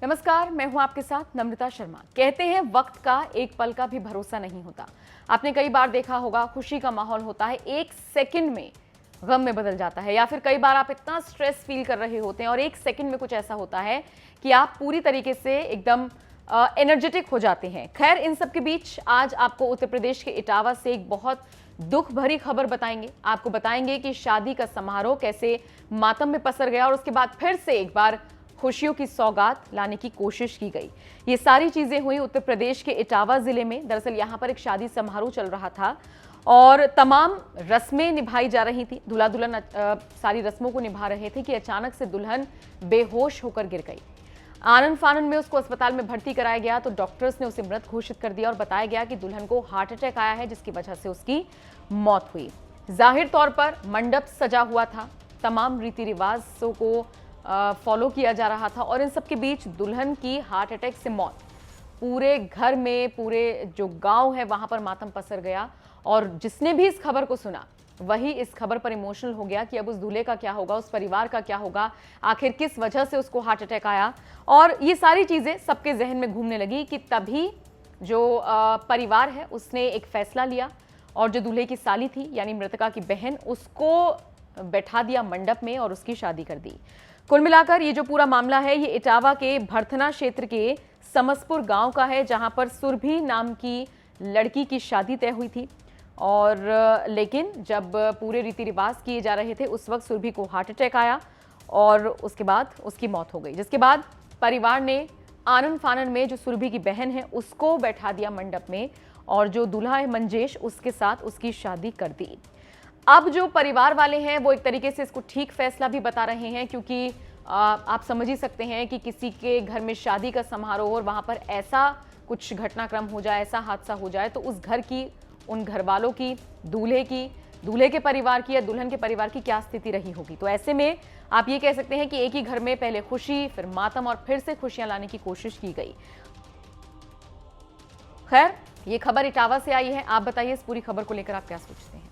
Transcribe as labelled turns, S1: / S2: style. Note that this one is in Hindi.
S1: नमस्कार, मैं हूं आपके साथ नम्रता शर्मा। कहते हैं वक्त का एक पल का भी भरोसा नहीं होता। आपने कई बार देखा होगा, खुशी का माहौल होता है, एक सेकंड में गम में बदल जाता है। या फिर कई बार आप इतना स्ट्रेस फील कर रहे होते हैं और एक सेकंड में कुछ ऐसा होता है कि आप पूरी तरीके से एकदम एनर्जेटिक हो जाते हैं। खैर, इन सब के बीच आज आपको उत्तर प्रदेश के इटावा से एक बहुत दुख भरी खबर बताएंगे। आपको बताएंगे कि शादी का समारोह कैसे मातम में पसर गया और उसके बाद फिर से एक बार खुशियों की सौगात लाने की कोशिश की गई। ये सारी चीजें हुई उत्तर प्रदेश के इटावा जिले में। दरअसल यहां पर एक शादी समारोह चल रहा था और तमाम रस्में निभाई जा रही थी। दूल्हा दुल्हन सारी रस्मों को निभा रहे थे कि अचानक से दुल्हन बेहोश होकर गिर गई। आनन फानन में उसको अस्पताल में भर्ती कराया गया तो डॉक्टर्स ने उसे मृत घोषित कर दिया और बताया गया कि दुल्हन को हार्ट अटैक आया है, जिसकी वजह से उसकी मौत हुई। जाहिर तौर पर मंडप सजा हुआ था, तमाम रीति रिवाजों को फॉलो किया जा रहा था और इन सब के बीच दुल्हन की हार्ट अटैक से मौत। पूरे घर में, पूरे जो गांव है वहां पर मातम पसर गया और जिसने भी इस खबर को सुना वही इस खबर पर इमोशनल हो गया कि अब उस दूल्हे का क्या होगा, उस परिवार का क्या होगा, आखिर किस वजह से उसको हार्ट अटैक आया। और ये सारी चीजें सबके जहन में घूमने लगी कि तभी जो परिवार है उसने एक फैसला लिया और जो दूल्हे की साली थी यानी मृतका की बहन, उसको बैठा दिया मंडप में और उसकी शादी कर दी। कुल मिलाकर ये जो पूरा मामला है ये इटावा के भरथना क्षेत्र के समसपुर गांव का है, जहां पर सुरभि नाम की लड़की की शादी तय हुई थी। और लेकिन जब पूरे रीति रिवाज किए जा रहे थे उस वक्त सुरभि को हार्ट अटैक आया और उसके बाद उसकी मौत हो गई, जिसके बाद परिवार ने आनन फानन में जो सुरभि की बहन है उसको बैठा दिया मंडप में और जो दूल्हा है मंजेश, उसके साथ उसकी शादी कर दी। अब जो परिवार वाले हैं वो एक तरीके से इसको ठीक फैसला भी बता रहे हैं, क्योंकि आप समझ ही सकते हैं कि किसी के घर में शादी का समारोह और वहां पर ऐसा कुछ घटनाक्रम हो जाए, ऐसा हादसा हो जाए तो उस घर की, उन घर वालों की, दूल्हे के परिवार की या दुल्हन के परिवार की क्या स्थिति रही होगी। तो ऐसे में आप ये कह सकते हैं कि एक ही घर में पहले खुशी, फिर मातम और फिर से खुशियां लाने की कोशिश की गई। खैर, ये खबर इटावा से आई है। आप बताइए इस पूरी खबर को लेकर आप क्या सोचते हैं।